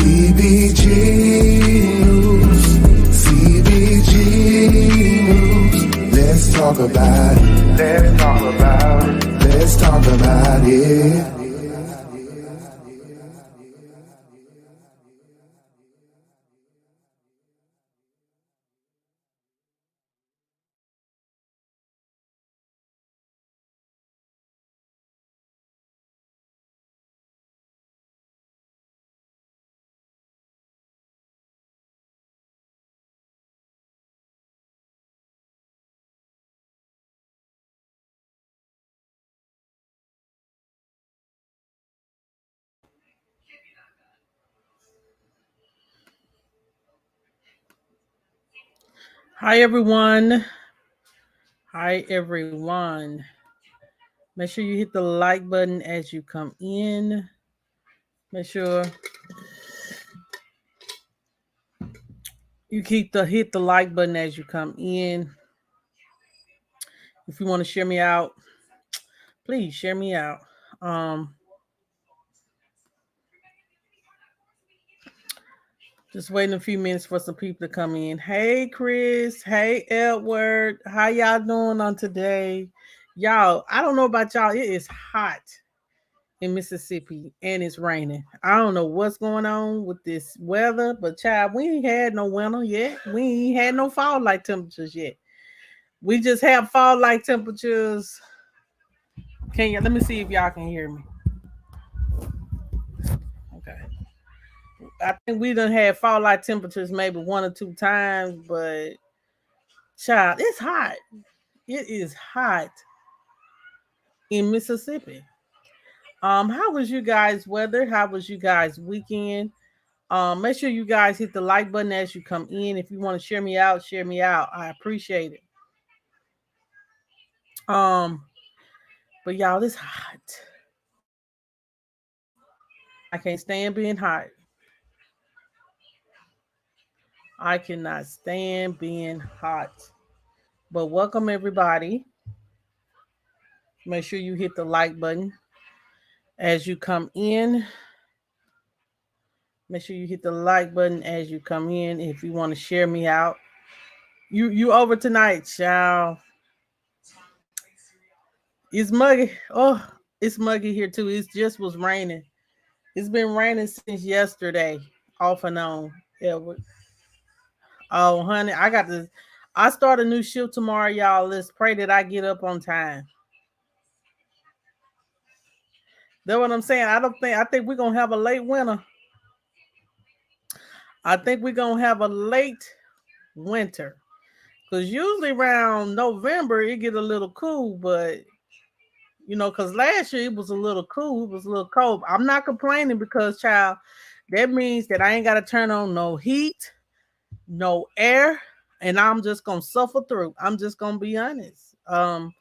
CBG News. CBG News. Let's talk about it. Let's talk about it. Let's talk about it. Hi, everyone. Hi, everyone. Make sure you hit the like button as you come in. Make sure you hit the like button as you come in. If you want to share me out, please share me out. Um, just waiting a few minutes for some people to come in. Hey, Chris. Hey, Edward. How y'all doing on today? Y'all, I don't know about y'all. It is hot in Mississippi and it's raining. I don't know what's going on with this weather, but child, we ain't had no winter yet. We ain't had no fall like temperatures yet. We just have fall like temperatures. Can you let me see if y'all can hear me? Okay. I think we done had fall like temperatures maybe one or two times, but child, it's hot. It is hot in Mississippi. How was you guys' weather? How was you guys' weekend? Make sure you guys hit the like button as you come in. If you want to share me out, share me out. I appreciate it. Um, but y'all, it's hot. I can't stand being hot. I cannot stand being hot. But welcome everybody. Make sure you hit the like button as you come in. Make sure you hit the like button as you come in. If you want to share me out, you over tonight, y'all. It's muggy. Oh, it's muggy here too. It just was raining. It's been raining since yesterday, off and on. Yeah. Oh, honey, I got to. I start a new shift tomorrow, y'all. Let's pray that I get up on time. That's what I'm saying. I don't think. I think we're gonna have a late winter. I think we're gonna have a late winter because usually around November it get a little cool, but because last year it was a little cool. It was a little cold. I'm not complaining because, child, that means that I ain't got to turn on no heat, no air, and I'm just gonna suffer through. I'm just gonna be honest. I'm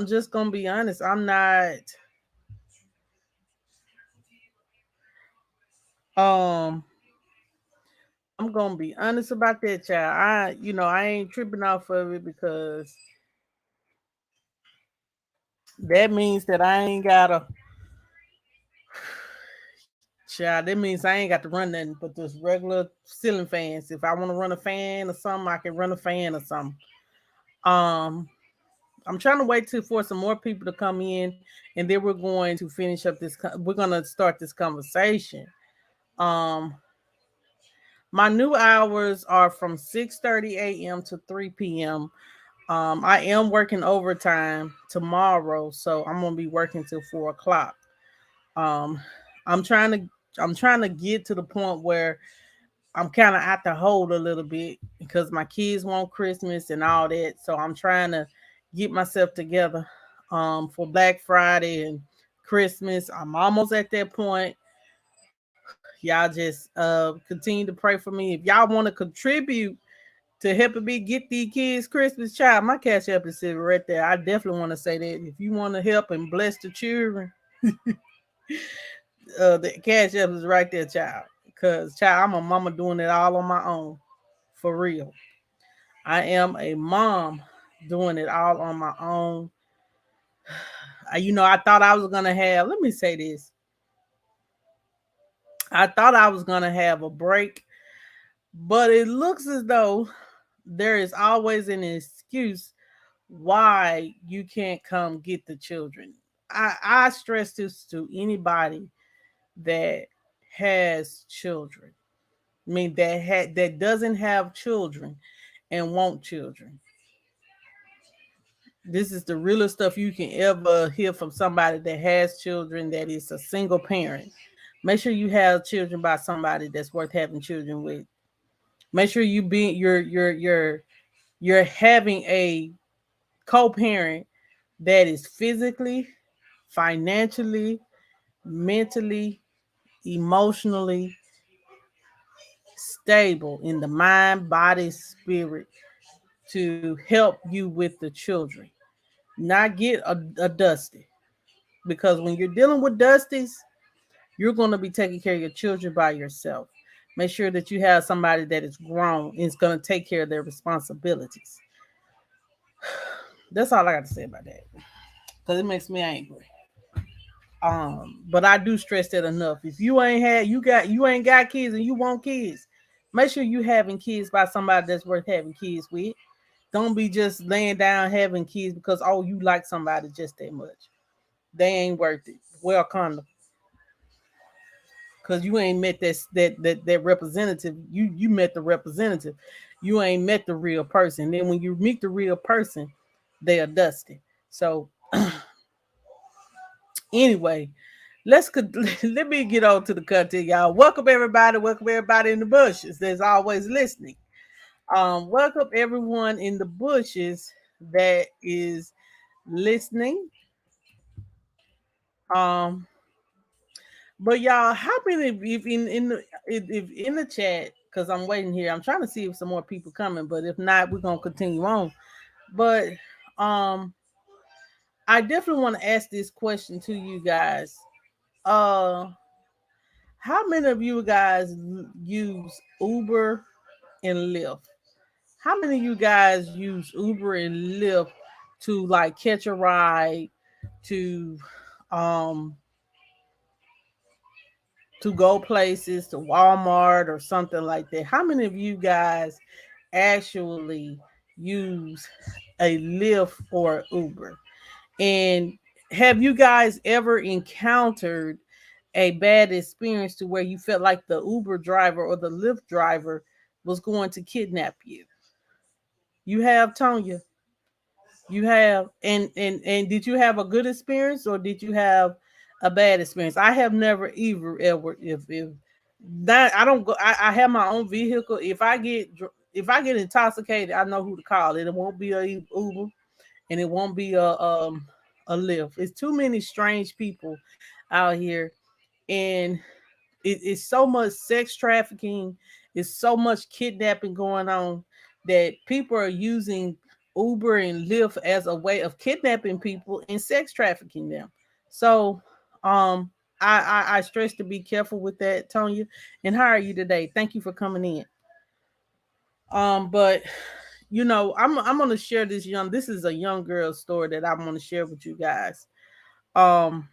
just gonna be honest. I'm not. Um, I'm gonna be honest about that, child. I ain't tripping off of it because that means that I ain't gotta. Child, that means I ain't got to run nothing but just regular ceiling fans. If I want to run a fan or something, I can run a fan or something. Um, I'm trying to wait till for some more people to come in, and then we're going to finish up this. We're gonna start this conversation. Um, my new hours are from 6:30 a.m. to 3 p.m. I am working overtime tomorrow, so I'm gonna be working till 4 o'clock. Um, I'm trying to I'm trying to get to the point where I'm kind of at the hold a little bit because my kids want Christmas and all that. So I'm trying to get myself together for Black Friday and Christmas. I'm almost at that point. Y'all just continue to pray for me. If y'all want to contribute to helping me get these kids Christmas, child, my cash app is sitting right there. I definitely want to say that. If you want to help and bless the children, the cash app is right there, child. Because, child, I'm a mama doing it all on my own. For real. I am a mom doing it all on my own. I thought I was going to have, let me say this. I thought I was gonna have a break, but it looks as though there is always an excuse why you can't come get the children. I stress this to anybody that has children. I mean that doesn't have children and want children. This is the realest stuff you can ever hear from somebody that has children, that is a single parent. Make sure you have children by somebody that's worth having children with. Make sure you're having a co-parent that is physically, financially, mentally, emotionally stable in the mind, body, spirit to help you with the children. Not get a dusty. Because when you're dealing with dusties, you're going to be taking care of your children by yourself. Make sure that you have somebody that is grown and is going to take care of their responsibilities. That's all I got to say about that. Because it makes me angry. But I do stress that enough. If you ain't got kids and you want kids, make sure you having kids by somebody that's worth having kids with. Don't be just laying down having kids because you like somebody just that much. They ain't worth it. Well, condom, because you ain't met that representative. You met the representative. You ain't met the real person. Then when you meet the real person, they are dusty. So anyway, let me get on to the content, y'all. Welcome everybody. Welcome everybody in the bushes. There's always listening. Welcome everyone in the bushes that is listening. Um, but y'all, how many if if in the chat? Because I'm waiting here. I'm trying to see if some more people coming. But if not, we're gonna continue on. But um, I definitely want to ask this question to you guys. Uh, how many of you guys use Uber and Lyft? How many of you guys use Uber and Lyft to like catch a ride to um go places to Walmart or something like that? How many of you guys actually use a Lyft or Uber? And have you guys ever encountered a bad experience to where you felt like the Uber driver or the Lyft driver was going to kidnap you? You have, Tonya. You have, and did you have a good experience or did you have a bad experience? I have never either ever if that I don't go. I have my own vehicle. If I get intoxicated, I know who to call. It won't be a Uber and it won't be a Lyft. It's too many strange people out here, and it's so much sex trafficking, it's so much kidnapping going on that people are using Uber and Lyft as a way of kidnapping people and sex trafficking them. So um I stress to be careful with that, Tonya. And how are you today? Thank you for coming in. But I'm gonna share this is a young girl's story that I'm gonna share with you guys. Um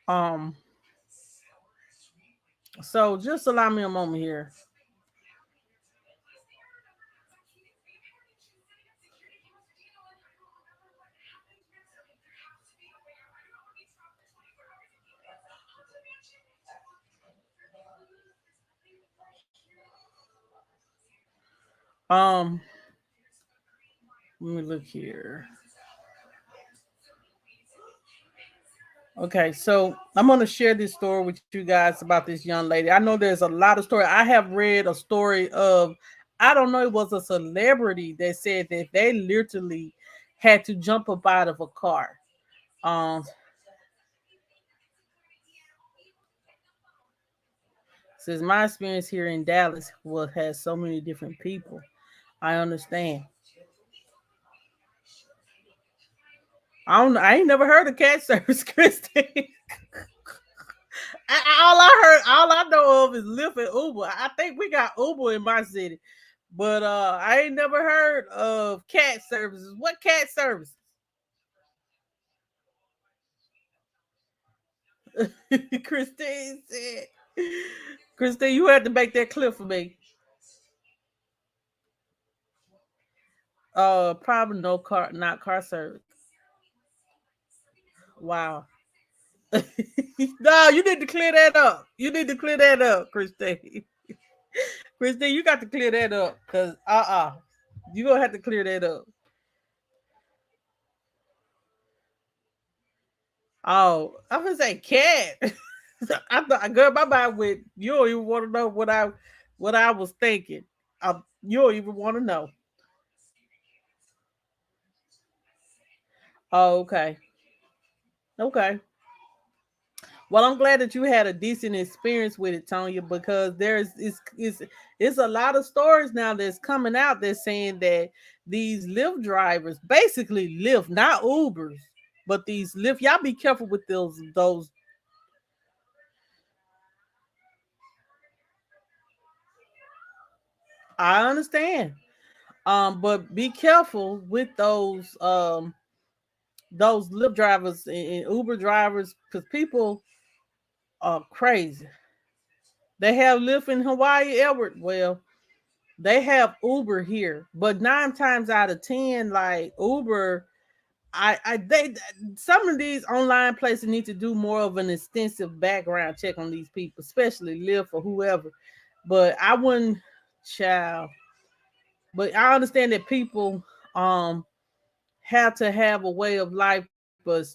um so just allow me a moment here. Um Let me look here. Okay, so I'm gonna share this story with you guys about this young lady. I know there's a lot of story. I have read a story of, I don't know, it was a celebrity that said that they literally had to jump up out of a car. Um, Says my experience here in Dallas has so many different people. I understand. I ain't never heard of cat service, Christine. All I know of is Lyft and Uber. I think we got Uber in my city, But I ain't never heard of cat services. What cat services? Christine said. Christine, you had to make that clear for me. Probably no car, not car service. Wow. No, you need to clear that up. You need to clear that up, Christine. Christine, you got to clear that up, cause you gonna have to clear that up. Oh, I'm gonna say cat. I thought, girl, my mind with you don't even want to know what I was thinking. You don't even want to know. Oh, okay, okay. Well, I'm glad that you had a decent experience with it, Tonya, because it's a lot of stories now that's coming out that's saying that these Lyft drivers, basically Lyft, not Ubers, but these Lyft, y'all be careful with those. I understand. But be careful with those Lyft drivers and Uber drivers because people are crazy. They have Lyft in Hawaii, Edward. Well, they have Uber here, but 9 times out of 10, like Uber, they some of these online places need to do more of an extensive background check on these people, especially Lyft or whoever. But I wouldn't, child. But I understand that people have to have a way of life, but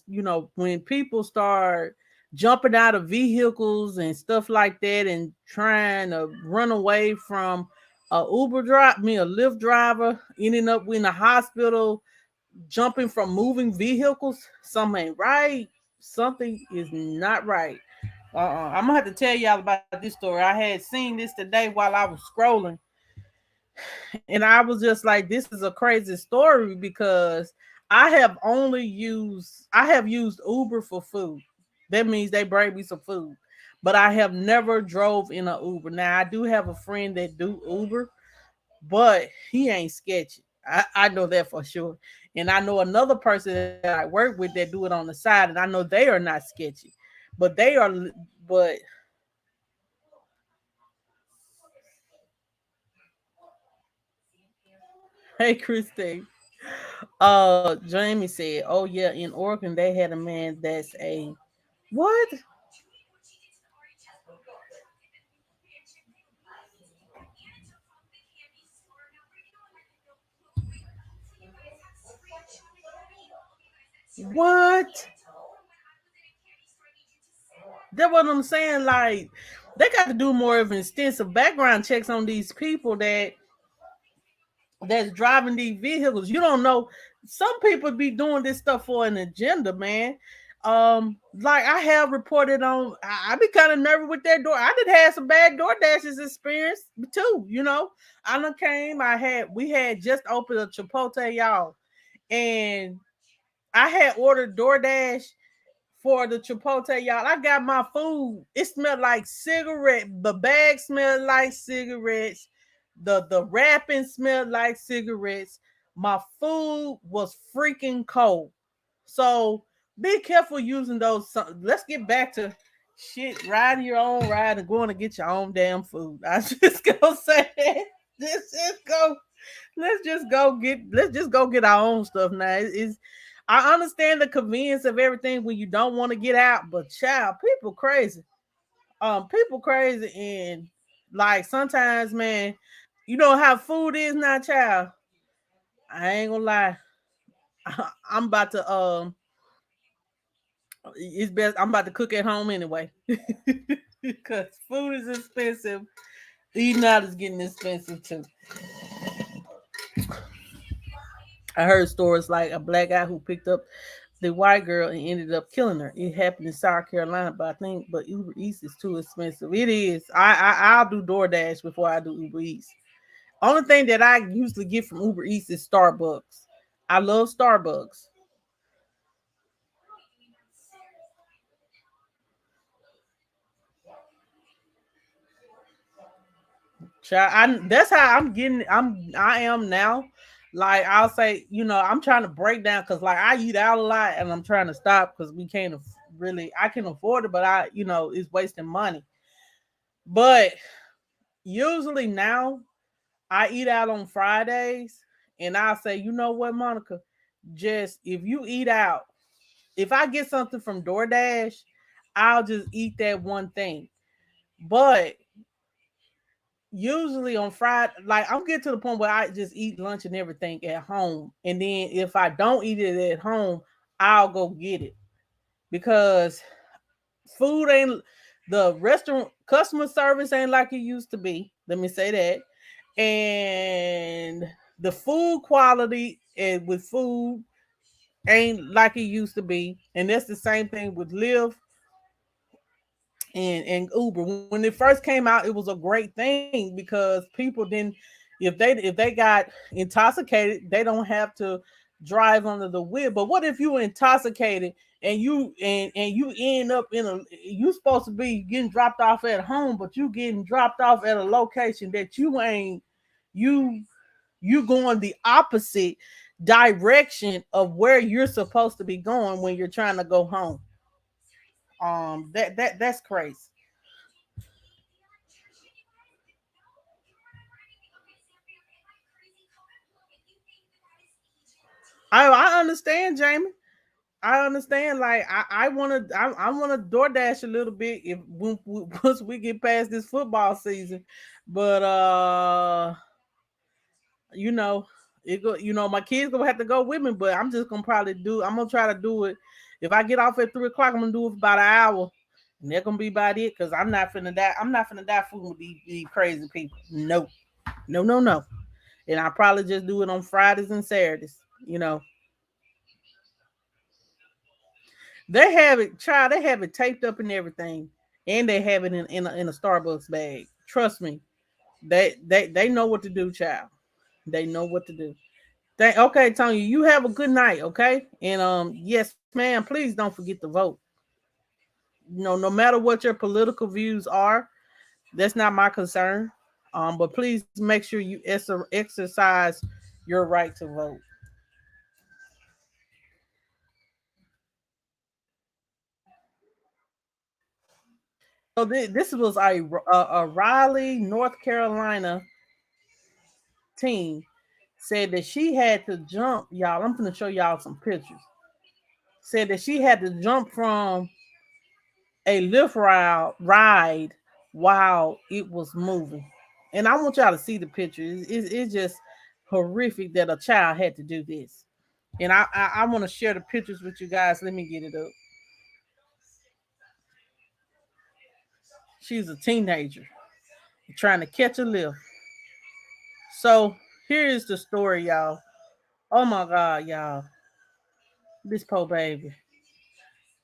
when people start jumping out of vehicles and stuff like that and trying to run away from a Lyft driver, ending up in the hospital, jumping from moving vehicles, something ain't right. Something is not right. I'm gonna have to tell y'all about this story. I had seen this today while I was scrolling, and I was just like, this is a crazy story because I have used Uber for food. That means they bring me some food. But I have never drove in an Uber. Now I do have a friend that do Uber, but he ain't sketchy. I know that for sure. And I know another person that I work with that do it on the side, and I know they are not sketchy. But they are but hey Christine. Jamie said, "Oh yeah, in Oregon they had a man that's a what? What? That's what I'm saying. Like they got to do more of extensive background checks on these people that's driving these vehicles. You don't know. Some people be doing this stuff for an agenda, man. Like I have reported on. I be kind of nervous with that door. I did have some bad door dashes experience too. I done came. We had just opened a Chipotle, y'all, and I had ordered DoorDash for the Chipotle, y'all. I got my food. It smelled like cigarette. The bag smelled like cigarettes. The wrapping smelled like cigarettes. My food was freaking cold. So be careful using those. Let's get back to shit. Riding your own ride and going to get your own damn food. I just gonna say it. Just go. Let's just go get our own stuff now. I understand the convenience of everything when you don't want to get out, but child, people crazy. People crazy, and like sometimes, man, you know how food is now, child. I ain't gonna lie. I'm about to it's best I'm about to cook at home anyway. Because food is expensive. Eating out is getting expensive too. I heard stories like a black guy who picked up the white girl and ended up killing her. It happened in South Carolina, but Uber Eats is too expensive. It is. I'll do DoorDash before I do Uber Eats. Only thing that I usually get from Uber Eats is Starbucks. I love Starbucks. That's how I am now. Like I'll say, I'm trying to break down because like I eat out a lot and I'm trying to stop because we can't really I can afford it, but it's wasting money. But usually now I eat out on Fridays and I'll say, you know what, Monica, just if you eat out, if I get something from DoorDash, I'll just eat that one thing. But usually on Friday, like I'm getting to the point where I just eat lunch and everything at home. And then if I don't eat it at home, I'll go get it because food ain't the restaurant customer service ain't like it used to be. Let me say that. And the food quality and with food ain't like it used to be. And that's the same thing with Lyft and Uber. When it first came out, it was a great thing because people didn't if they got intoxicated, they don't have to drive under the wheel. But what if you were intoxicated and you end up in a you supposed to be getting dropped off at home, but you getting dropped off at a location that you ain't you you going the opposite direction of where you're supposed to be going when you're trying to go home. That's crazy. I understand, Jamie. I understand. Like I want to DoorDash a little bit if once we get past this football season, but you know, my kids gonna have to go with me, but I'm just gonna probably do. I'm gonna try to do it. If I get off at 3 o'clock, I'm gonna do it for about an hour, and they're gonna be about it because I'm not finna die. I'm not finna die fooling with these crazy people. No, no, no, no. And I probably just do it on Fridays and Saturdays. You know, they have it, child. They have it taped up and everything, and they have it in a Starbucks bag. Trust me, they know what to do, child. They know what to do. Okay, Tony, you have a good night, okay? And yes, ma'am. Please don't forget to vote. No matter what your political views are, that's not my concern. But please make sure you exercise your right to vote. So this was a Raleigh, North Carolina teen said that she had to jump, y'all. I'm gonna show y'all some pictures. Said that she had to jump from a lift ride while it was moving. And I want y'all to see the picture. It's just horrific that a child had to do this. And I want to share the pictures with you guys. Let me get it up. She's a teenager trying to catch a lift. So here is the story, y'all. Oh my God, y'all. This poor baby.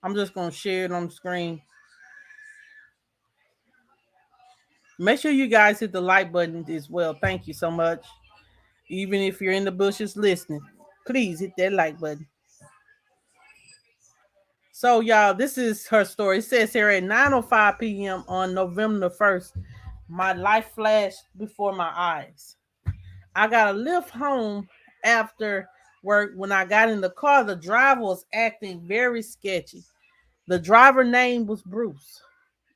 I'm just gonna share it on the screen. Make sure you guys hit the like button as well. Thank you so much. Even if you're in the bushes listening, please hit that like button. So, y'all, this is her story. It says here at 9:05 p.m. on November the 1st, my life flashed before my eyes. I got a lift home after work. When I got in the car, the driver was acting very sketchy. The driver name was Bruce.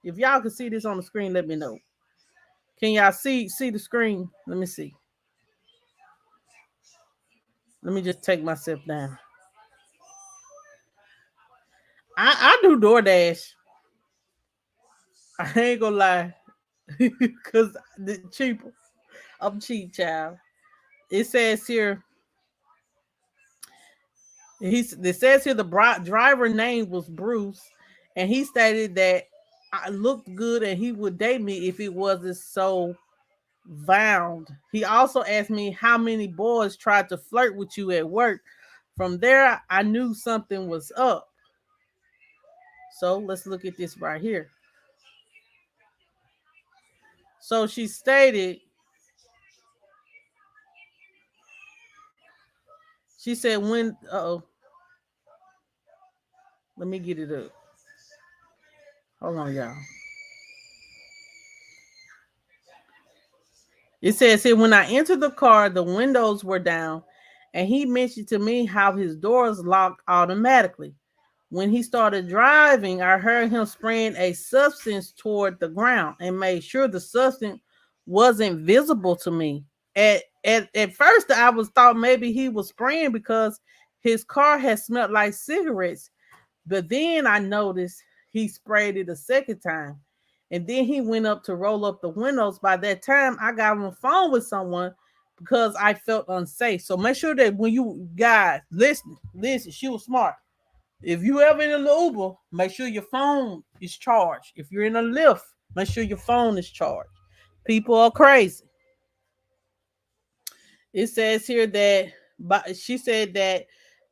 If y'all can see this on the screen, let me know. Can y'all see the screen? Let me see. Let me just take myself down. I do DoorDash. I ain't gonna lie, cause the cheaper. I'm cheap, child. It says here. It says here the driver name was Bruce, and he stated that I looked good and he would date me if it wasn't so bound. He also asked me how many boys tried to flirt with you at work. From there, I knew something was up. So let's look at this right here. So she stated, she said, when, oh, let me get it up. Hold on, y'all. It says here, when I entered the car, the windows were down, and he mentioned to me how his doors locked automatically. When he started driving, I heard him spraying a substance toward the ground and made sure the substance wasn't visible to me. At first, I was thought maybe he was spraying because his car had smelled like cigarettes. But then I noticed he sprayed it a second time. And then he went up to roll up the windows. By that time, I got on the phone with someone because I felt unsafe. So make sure that when you guys listen, she was smart. If you ever in an Uber, make sure your phone is charged. If you're in a Lyft, make sure your phone is charged. People are crazy. It says here that, but she said that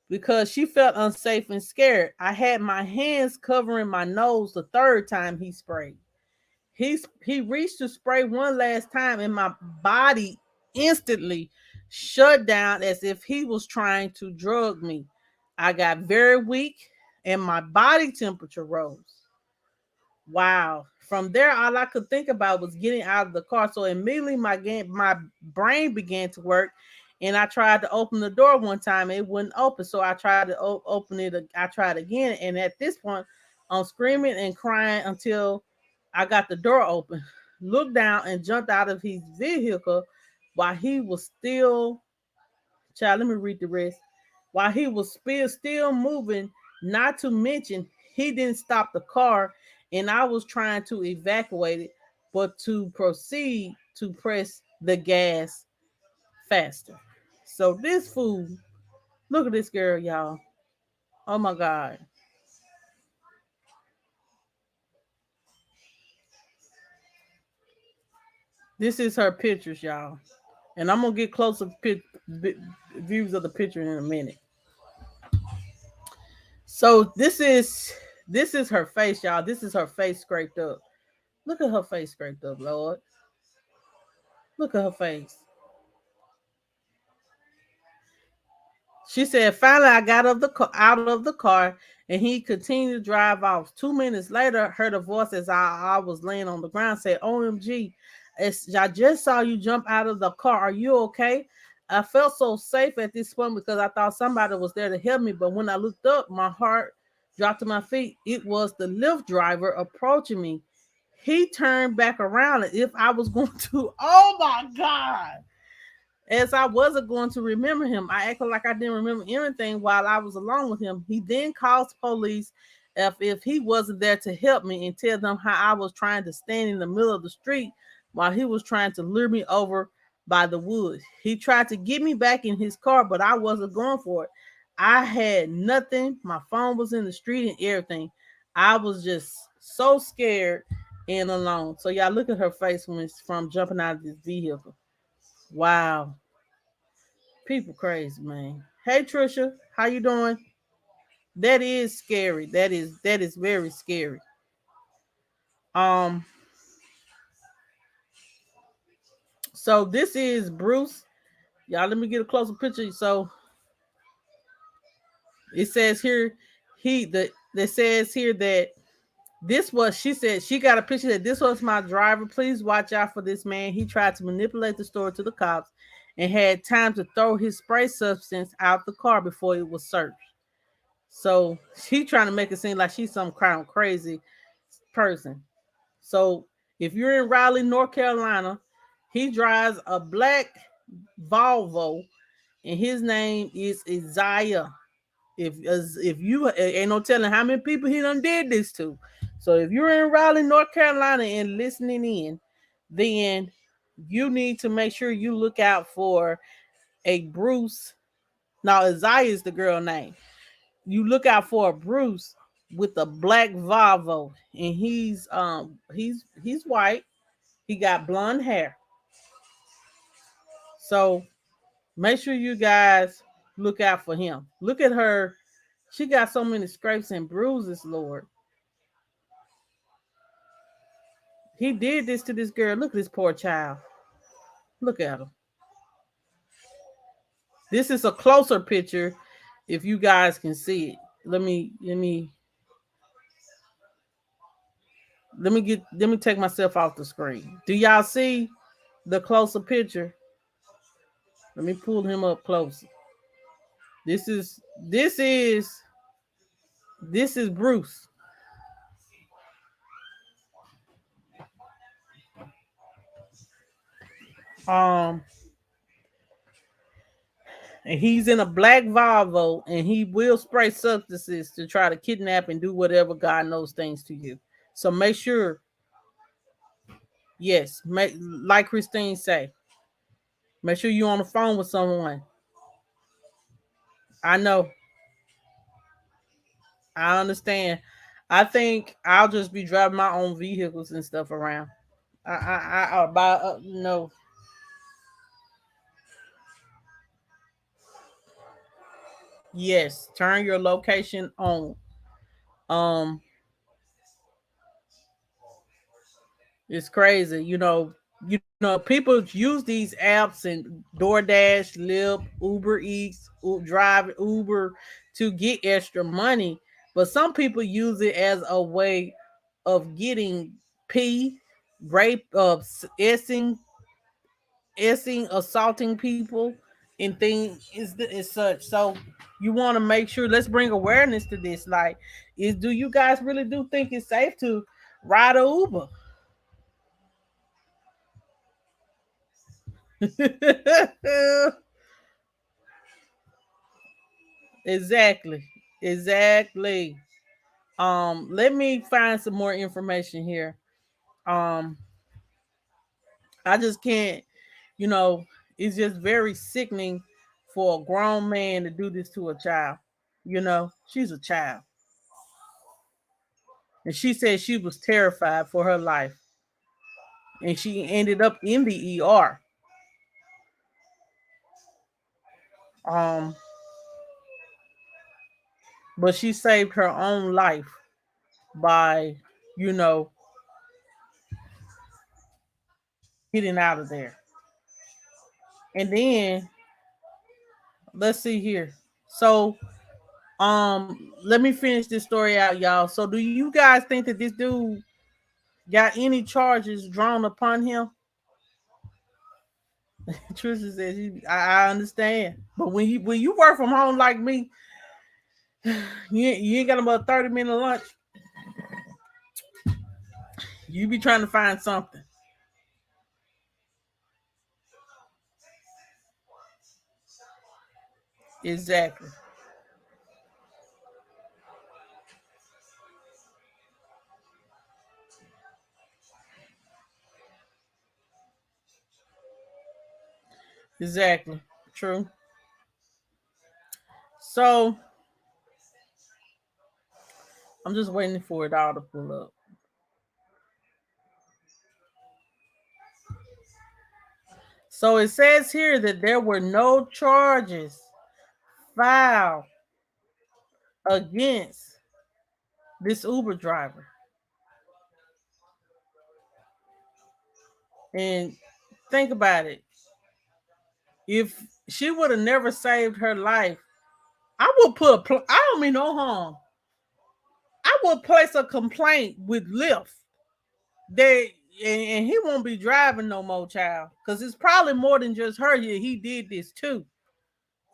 because she felt unsafe and scared, I had my hands covering my nose the third time he sprayed. He reached to spray one last time, and my body instantly shut down as if he was trying to drug me. I got very weak, and my body temperature rose. Wow. From there, all I could think about was getting out of the car. So immediately my brain began to work, and I tried to open the door one time. It wouldn't open, so I tried to open it. I tried again, and at this point, I'm screaming and crying until I got the door open. Looked down and jumped out of his vehicle while he was still. Child, let me read the rest. While he was still moving, not to mention he didn't stop the car, and I was trying to evacuate it, but to proceed to press the gas faster. So this fool, look at this girl, y'all. Oh my God. This is her pictures, y'all. And I'm gonna get closer views of the picture in a minute. So this is her face, y'all. This is her face scraped up. Look at her face scraped up, Lord. Look at her face. She said, finally, I got out of the car, and he continued to drive off. 2 minutes later, I heard a voice as I was laying on the ground say, OMG, I just saw you jump out of the car. Are you okay? I felt so safe at this point because I thought somebody was there to help me. But when I looked up, my heart dropped to my feet. It was the Lyft driver approaching me. He turned back around as if I was going to, oh my God, as I wasn't going to remember him. I acted like I didn't remember anything while I was alone with him. He then calls police if he wasn't there to help me and tell them how I was trying to stand in the middle of the street while he was trying to lure me over by the woods. He tried to get me back in his car, but I wasn't going for it. I had nothing. My phone was in the street and everything. I was just so scared and alone. So y'all look at her face when it's from jumping out of this vehicle. Wow. People crazy, man. Hey Trisha, how you doing? That is scary. That is very scary. Um, so this is Bruce. Y'all, let me get a closer picture. So it says here, that says here that this was, she said she got a picture that this was my driver. Please watch out for this man. He tried to manipulate the story to the cops and had time to throw his spray substance out the car before it was searched. So she trying to make it seem like she's some kind of crazy person. So if you're in Raleigh, North Carolina, he drives a black Volvo, and his name is Isaiah. If you ain't no telling how many people he done did this to. So if you're in Raleigh, North Carolina, and listening in, then you need to make sure you look out for a Bruce. Now Isaiah is the girl name. You look out for a Bruce with a black Volvo, and he's white. He got blonde hair. So make sure you guys look out for him. Look at her. She got so many scrapes and bruises, Lord. He did this to this girl. Look at this poor child. Look at him. This is a closer picture if you guys can see it. Let me take myself off the screen. Do y'all see? the closer picture. Let me pull him up closer. This is this is this is Bruce. Um, and he's in a black Volvo, and he will spray substances to try to kidnap and do whatever God knows things to you. So make sure, yes, make like Christine say, make sure you're on the phone with someone. I know, I understand. I think I'll just be driving my own vehicles and stuff around. I buy no. Yes, turn your location on. Um, it's crazy. People use these apps and DoorDash, Lyft, Uber Eats, Drive Uber to get extra money, but some people use it as a way of getting p rape, assaulting people, and things is such. So you want to make sure. Let's bring awareness to this. Like, do you guys really do think it's safe to ride a Uber? Exactly. Exactly. Let me find some more information here. Um, I just can't, you know, it's just very sickening for a grown man to do this to a child. She's a child. And she said she was terrified for her life. And she ended up in the ER. Um, but she saved her own life by, you know, getting out of there. And then let's see here. So, let me finish this story out, y'all. So, do you guys think that this dude got any charges drawn upon him? Trisha says, I understand, but when you work from home like me, you ain't got about 30-minute lunch. You be trying to find something. Exactly, exactly, true. So I'm just waiting for it all to pull up. So it says here that there were no charges filed against this Uber driver. And think about it. If she would have never saved her life, I would I don't mean no harm. I would place a complaint with Lyft. They and he won't be driving no more, child. Because it's probably more than just her here. He did this too.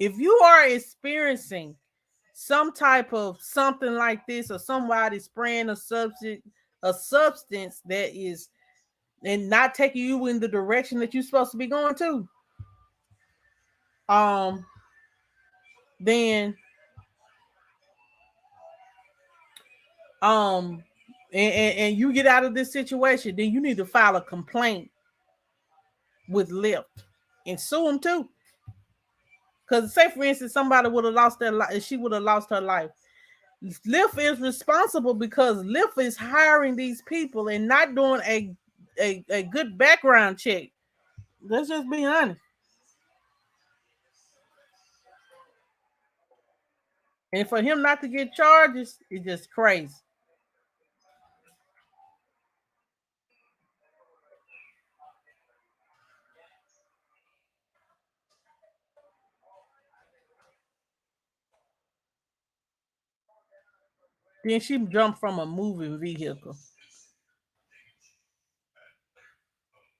If you are experiencing some type of something like this, or somebody spraying a substance that is and not taking you in the direction that you're supposed to be going to, um, then um and you get out of this situation, then you need to file a complaint with Lyft and sue them too. Because say for instance, somebody would have lost their life, she would have lost her life. Lyft is responsible because Lyft is hiring these people and not doing a good background check. Let's just be honest. And for him not to get charges is just crazy. Then she jumped from a moving vehicle.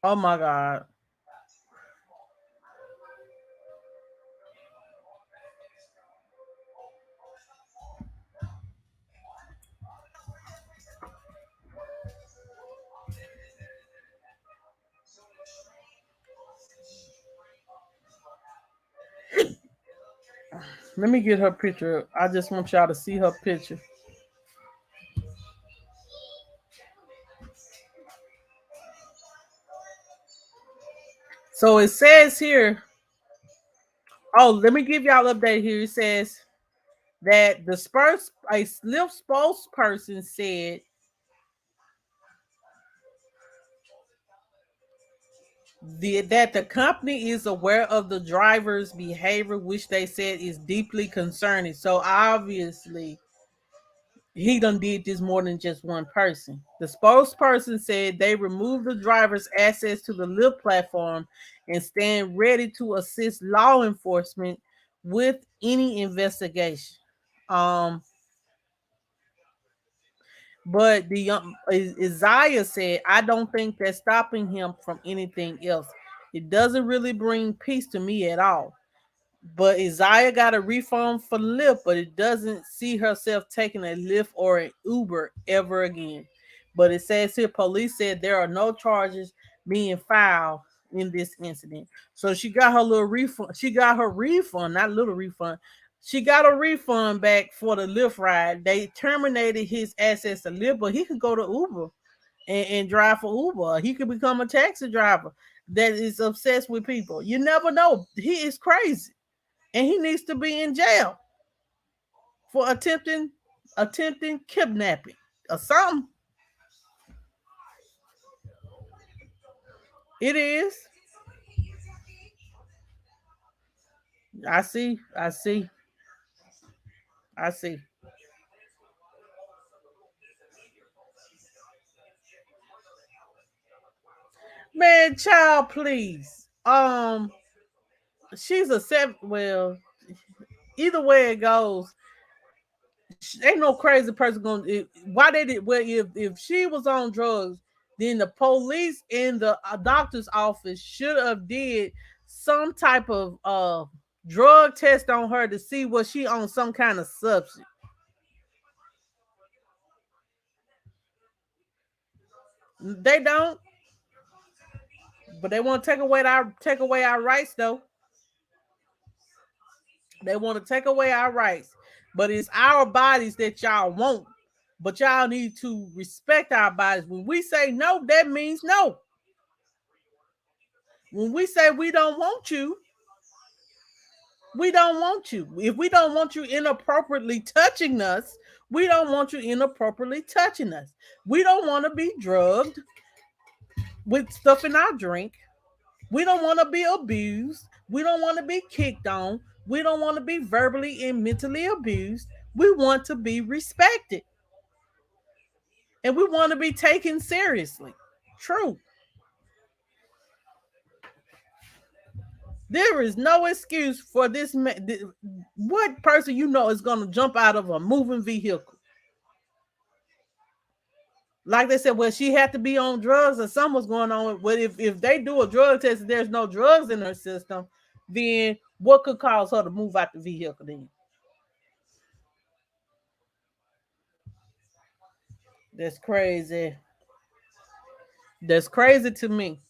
Oh my God. Let me get her picture. I just want y'all to see her picture. So it says here. Oh, let me give y'all an update here. It says that a Lyft spokesperson said that the company is aware of the driver's behavior, which they said is deeply concerning. So obviously, he done did this more than just one person. The spokesperson said they removed the driver's access to the Lyft platform and stand ready to assist law enforcement with any investigation. Um, but the Isaiah said, I don't think that's stopping him from anything else. It doesn't really bring peace to me at all. But Isaiah got a refund for Lyft, but it doesn't see herself taking a Lyft or an Uber ever again. But it says here, police said there are no charges being filed in this incident. So she got her little refund. She got her refund, not little refund. She got a refund back for the Lyft ride. They terminated his access to Lyft, but he could go to Uber and drive for Uber. He could become a taxi driver that is obsessed with people. You never know. He is crazy and he needs to be in jail for attempting kidnapping or something. It is. I see. I see. I see. Man, child, please. She's a seven. Well, either way it goes, ain't no crazy person gonna. Why they did? Well, if she was on drugs, then the police in the doctor's office should have did some type of drug test on her to see was she on some kind of substance. They don't, but they want to take away our rights though. They want to take away our rights, but it's our bodies that y'all want. But y'all need to respect our bodies. When we say no, that means no. When we say we don't want you, we don't want you. If we don't want you inappropriately touching us, we don't want you inappropriately touching us. We don't want to be drugged with stuff in our drink. We don't want to be abused. We don't want to be kicked on. We don't want to be verbally and mentally abused. We want to be respected. And we want to be taken seriously. True. There is no excuse for this. What person you know is going to jump out of a moving vehicle? Like they said, well, she had to be on drugs or something was going on. Well, if they do a drug test and there's no drugs in her system, then what could cause her to move out the vehicle then? That's crazy. That's crazy to me.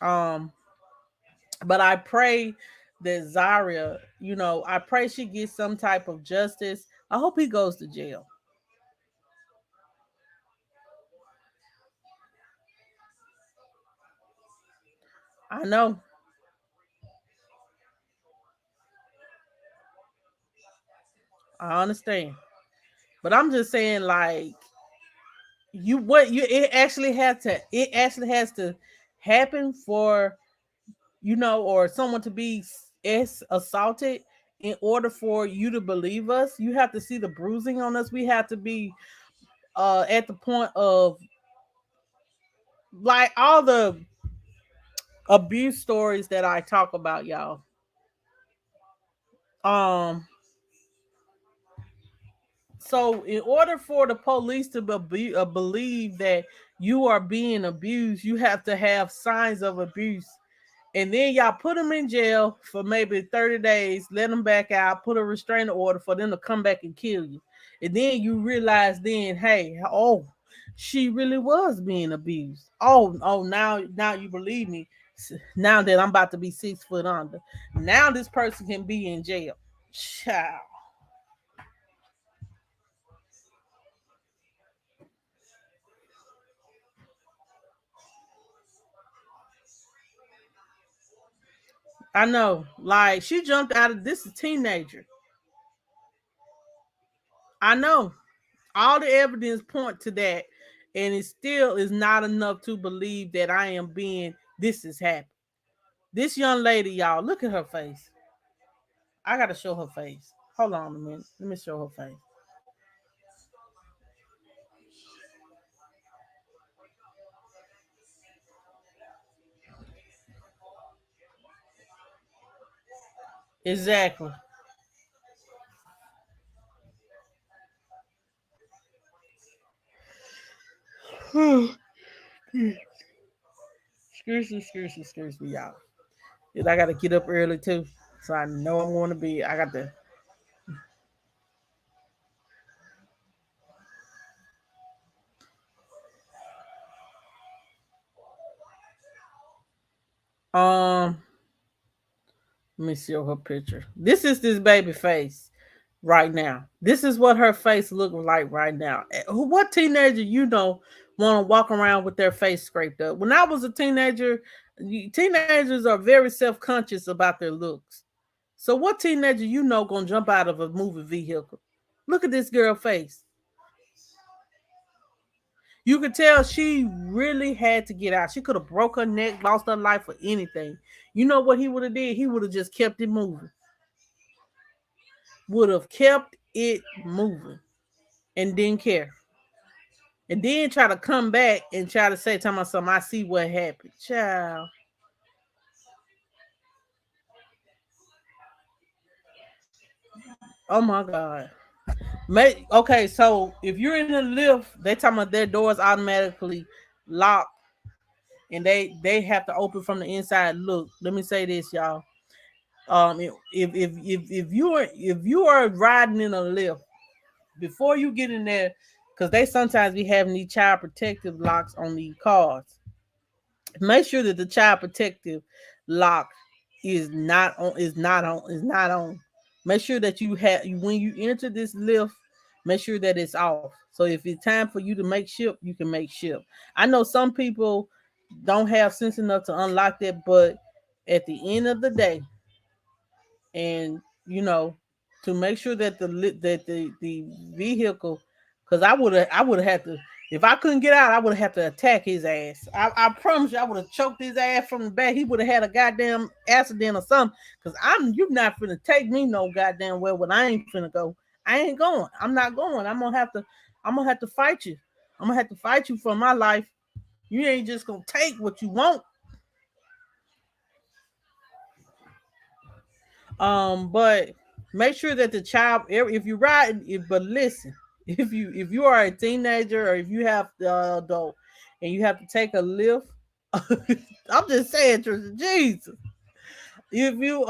Um, but I pray that Zaria, I pray she gets some type of justice. I hope he goes to jail. I know. I understand. But I'm just saying, like, it actually has to happen for or someone to be assaulted in order for you to believe us. You have to see the bruising on us. We have to be at the point of like all the abuse stories that I talk about, y'all. Um, so in order for the police to believe that you are being abused, you have to have signs of abuse. And then y'all put them in jail for maybe 30 days, let them back out, put a restraining order for them to come back and kill you. And then you realize then, hey, oh, she really was being abused. Oh, now you believe me. now that I'm about to be 6 foot under. Now this person can be in jail. Child. I know. Like she jumped out of this teenager. I know. All the evidence point to that. And it still is not enough to believe that I am being this is happening. This young lady, y'all, look at her face. I gotta show her face. Hold on a minute. Let me show her face. Exactly. Excuse me, y'all. 'Cause I gotta get up early too. So I know I'm gonna be I got to um let me show her picture. This is this baby face right now. This is what her face looks like right now. What teenager want to walk around with their face scraped up? When I was a teenager, teenagers are very self conscious about their looks. So what teenager gonna jump out of a moving vehicle? Look at this girl face. You could tell she really had to get out. She could have broke her neck, lost her life, or anything. You know what he would have did? He would have just kept it moving. Would have kept it moving and didn't care. And then try to come back and try to say to myself, I see what happened. Child. Oh my God. Okay, so if you're in the lift, they talking about their doors automatically locked and they have to open from the inside. Look, let me say this, y'all. If you are riding in a lift before you get in there, because they sometimes be having these child protective locks on these cars. Make sure that the child protective lock is not on. Make sure that you have when you enter this lift, make sure that it's off. So if it's time for you to make shift, you can make shift. I know some people don't have sense enough to unlock that, but at the end of the day, and you know to make sure that the vehicle, because I would have had to, if I couldn't get out, I would have to attack his ass. I promise you, I would have choked his ass from the back. He would have had a goddamn accident or something, because you not finna take me no goddamn well when I ain't finna go. I ain't going. I'm not going. I'm gonna have to fight you. I'm gonna have to fight you for my life. You ain't just gonna take what you want. But make sure that the child, if you ride, but listen, if you are a teenager or if you have the adult and you have to take a lift, I'm just saying, Jesus, if you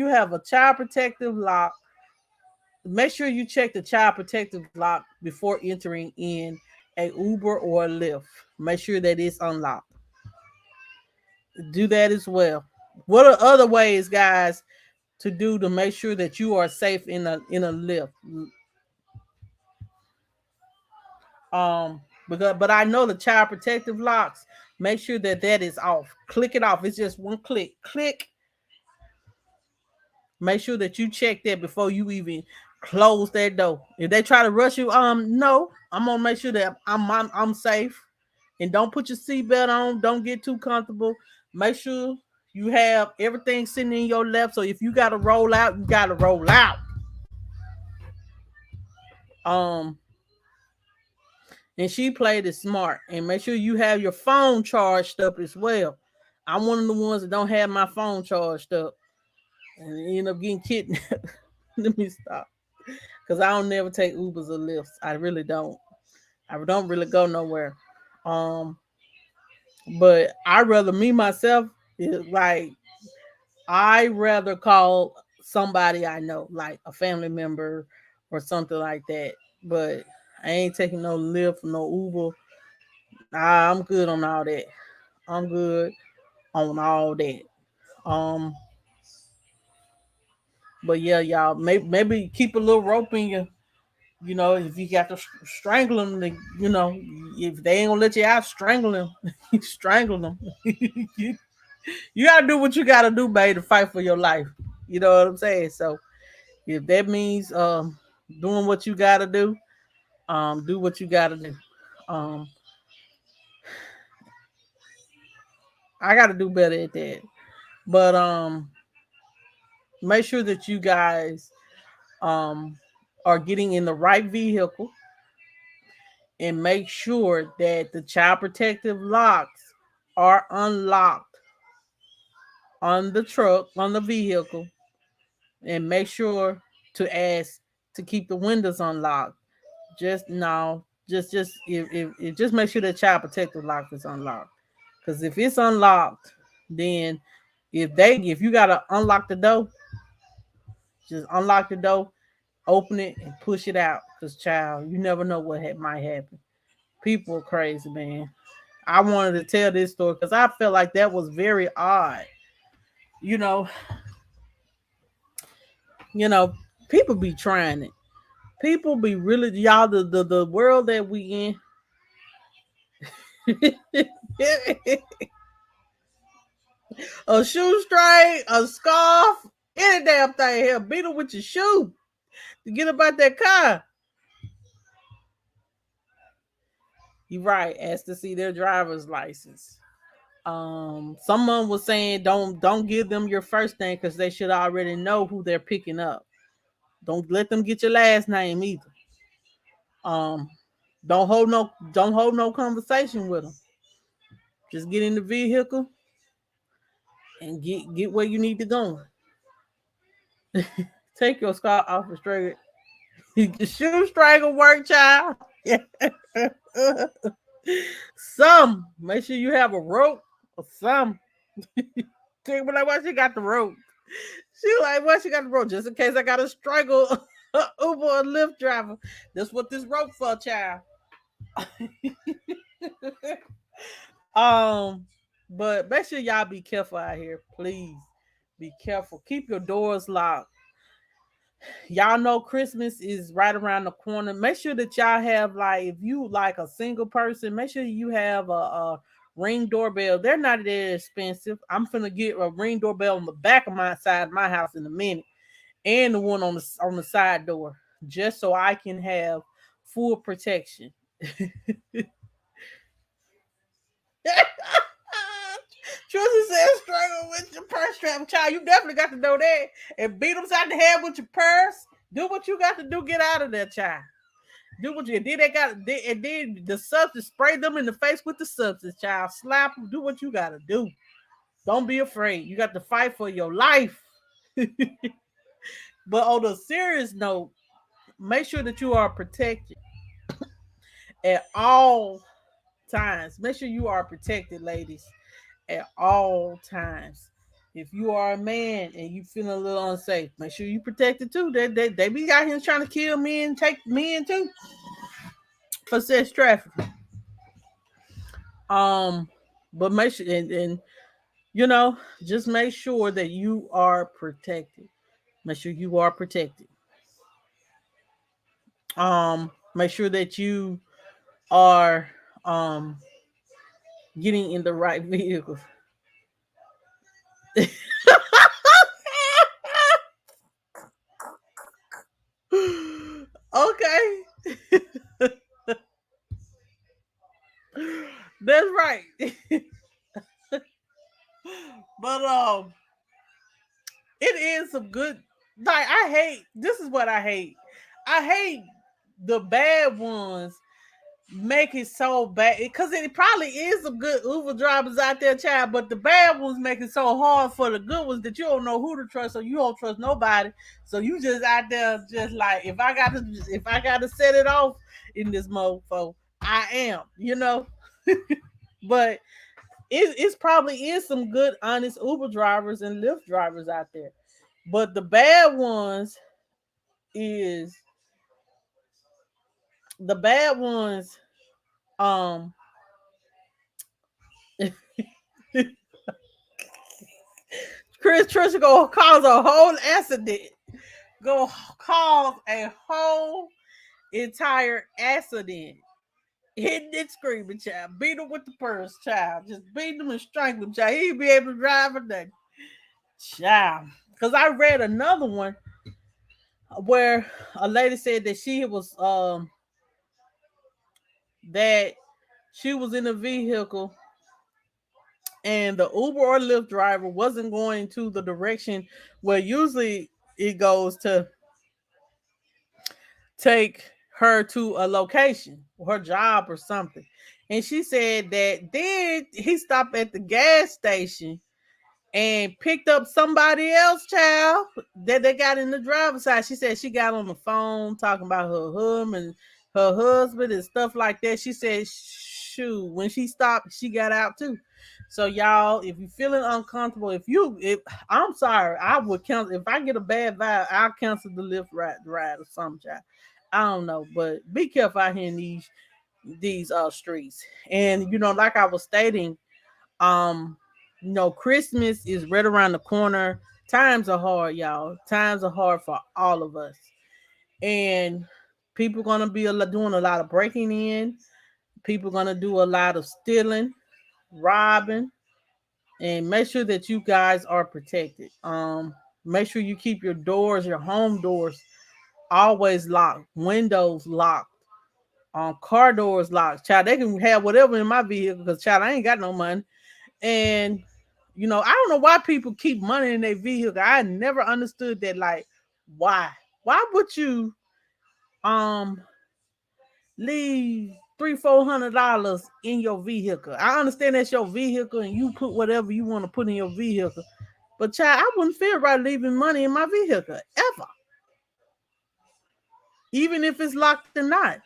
have a child protective lock, make sure you check the child protective lock before entering in a Uber or a Lyft. Make sure that it's unlocked. Do that as well. What are other ways, guys, to do to make sure that you are safe in a lift? But I know the child protective locks. Make sure that that is off. Click it off. It's just one click. Click. Make sure that you check that before you even close that door. If they try to rush you, no, I'm gonna make sure that I'm safe. And don't put your seatbelt on. Don't get too comfortable. Make sure you have everything sitting in your lap. So if you gotta roll out, you gotta roll out. Um, and she played it smart. And make sure you have your phone charged up as well. I'm one of the ones that don't have my phone charged up and end up getting kidnapped. Let me stop. Because I don't never take Ubers or Lyfts. I really don't. I don't really go nowhere. Um, but I rather me myself is like I rather call somebody I know, like a family member or something like that. But I ain't taking no Lyft, no Uber. I'm good on all that. I'm good on all that. Um, but yeah, y'all, maybe keep a little rope in you. You know, if you got to strangle them, you know, if they ain't gonna let you out, strangle them. Strangle them. you, you gotta do what you gotta do, babe, to fight for your life. You know what I'm saying? So if that means doing what you gotta do what you gotta do. Um, I gotta do better at that. But make sure that you guys um are getting in the right vehicle, and make sure that the child protective locks are unlocked on the truck, on the vehicle, and make sure to ask to keep the windows unlocked. Just no, just if just make sure the child protective lock is unlocked. Because if it's unlocked, then if you gotta unlock the door, just unlock the door, open it, and push it out. Because child, you never know what might happen. People are crazy, man. I wanted to tell this story because I felt like that was very odd. You know, you know, people be trying it. People be really y'all the world that we in. A shoestring, a scarf, any damn thing. Hell, beat them with your shoe to get about that car. You right. Ask to see their driver's license. Someone was saying don't give them your first name because they should already know who they're picking up. Don't let them get your last name either. Um, don't hold no conversation with them. Just get in the vehicle and get where you need to go. Take your scarf off and straight. The shoestring will work, child. Some. Make sure you have a rope or some. Think like, why she got the rope? She like, why she got the rope? Just in case I got to strangle Uber or Lyft driver. That's what this rope for, child. um, but make sure y'all be careful out here, please. Be careful. Keep your doors locked. Y'all know Christmas is right around the corner. Make sure that y'all have like if you like a single person, make sure you have a ring doorbell. They're not that expensive. I'm finna get a ring doorbell on the back of my side of my house in a minute, and the one on the side door, just so I can have full protection. Tristan said struggle with your purse strap. Child, you definitely got to know that. And beat them side the head with your purse. Do what you got to do. Get out of there, child. Do what you did. They got and then the substance. Spray them in the face with the substance, child. Slap them. Do what you got to do. Don't be afraid. You got to fight for your life. But on a serious note, make sure that you are protected at all times. Make sure you are protected, ladies, at all times. If you are a man and you feeling a little unsafe, make sure you protected too. They be out here trying to kill men, take men too for sex trafficking. Um, but make sure and you know, just make sure that you are protected. Make sure you are protected. Make sure that you are getting in the right vehicles. Okay. That's right. But it is some good like I hate this is what I hate. I hate the bad ones make it so bad because it probably is some good Uber drivers out there, child, but the bad ones make it so hard for the good ones that you don't know who to trust, so you don't trust nobody. So you just out there just like if I gotta set it off in this mofo, I am, you know. But it's probably is some good honest Uber drivers and Lyft drivers out there. But the bad ones is the bad ones um Chris Trisha go cause a whole accident. Go cause a whole entire accident. Hitting and screaming, child. Beat him with the purse, child. Just beat him and strangle him, child. He'd be able to drive or nothing. Child. Because I read another one where a lady said that that she was in a vehicle and the Uber or Lyft driver wasn't going to the direction where usually it goes to take her to a location, her job or something. And she said that then he stopped at the gas station and picked up somebody else, child, that they got in the driver's side. She said she got on the phone talking about her husband and stuff like that. She said, shoot, when she stopped, she got out too. So y'all, if you're feeling uncomfortable, if I'm sorry, I would cancel. If I get a bad vibe, I'll cancel the Lyft ride or something, child. I don't know, but be careful out here in these streets. And like I was stating, um, Christmas is right around the corner. Times are hard, y'all. Times are hard for all of us. And people gonna be doing a lot of breaking in. People gonna do a lot of stealing, robbing, and make sure that you guys are protected. Make sure you keep your doors, your home doors, always locked, windows locked, car doors locked. Child, they can have whatever in my vehicle because child, I ain't got no money. And I don't know why people keep money in their vehicle. I never understood that. Like, why? Why would you um leave $300-400 in your vehicle? I understand that's your vehicle and you put whatever you want to put in your vehicle. But child, I wouldn't feel right leaving money in my vehicle ever. Even if it's locked or not.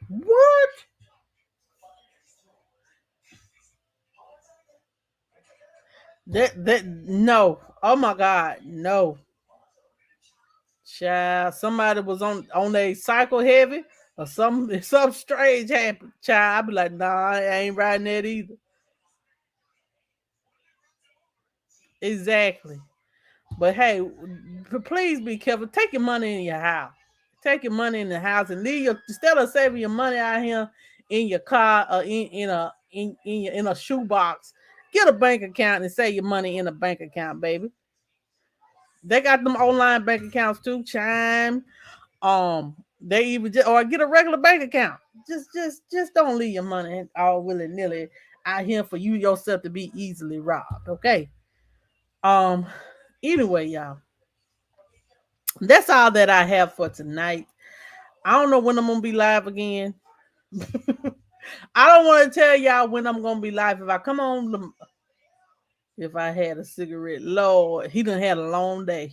What? That no. Oh my God, no. Child, somebody was on a cycle heavy or some strange happened. Child, I be like, nah, I ain't riding that either. Exactly. But hey, please be careful. Take your money in your house. Take your money in the house and leave your instead of saving your money out here in your car or in a shoebox. Get a bank account and save your money in a bank account, baby. They got them online bank accounts too. Chime. They even or get a regular bank account. Just don't leave your money all willy nilly out here for you yourself to be easily robbed. Okay. Um. Anyway, y'all, that's all that I have for tonight. I don't know when I'm gonna be live again. I don't want to tell y'all when I'm gonna be live. If I come on, if I had a cigarette, Lord, he done had a long day.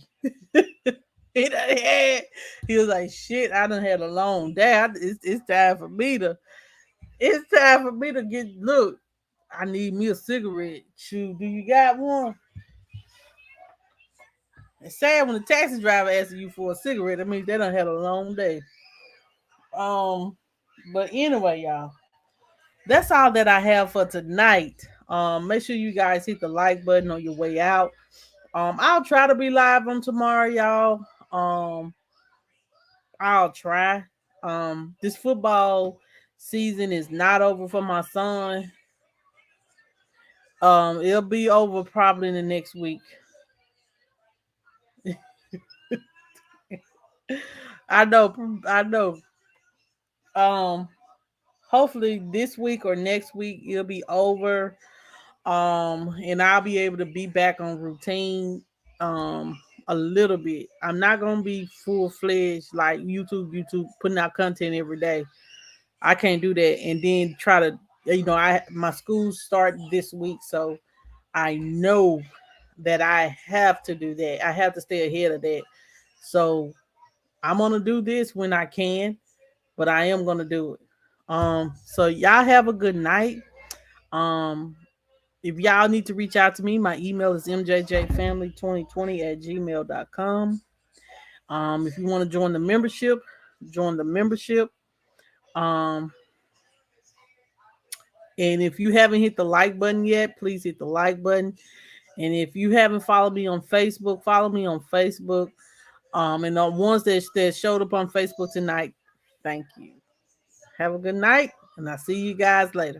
he done had. He was like, shit, I done had a long day. It's time for me to. It's time for me to get. Look, I need me a cigarette. Shoot, do you got one? It's sad when the taxi driver asks you for a cigarette. That means they done had a long day. Um, but anyway, y'all, that's all that I have for tonight. Make sure you guys hit the like button on your way out. I'll try to be live on tomorrow, y'all. I'll try. This football season is not over for my son. It'll be over probably in the next week. I know, I know. Um, Hopefully this week or next week it'll be over. And I'll be able to be back on routine. A little bit. I'm not gonna be full fledged like YouTube putting out content every day. I can't do that and then try to I my school start this week, so I know that I have to do that. I have to stay ahead of that. So I'm gonna do this when I can, but I am gonna do it. So y'all have a good night. Um, if y'all need to reach out to me, my email is mjjfamily2020 at gmail.com. If you want to join the membership, join the membership. Um, and if you haven't hit the like button yet, please hit the like button. And if you haven't followed me on Facebook, follow me on Facebook. And the ones that showed up on Facebook tonight, thank you. Have a good night, and I'll see you guys later.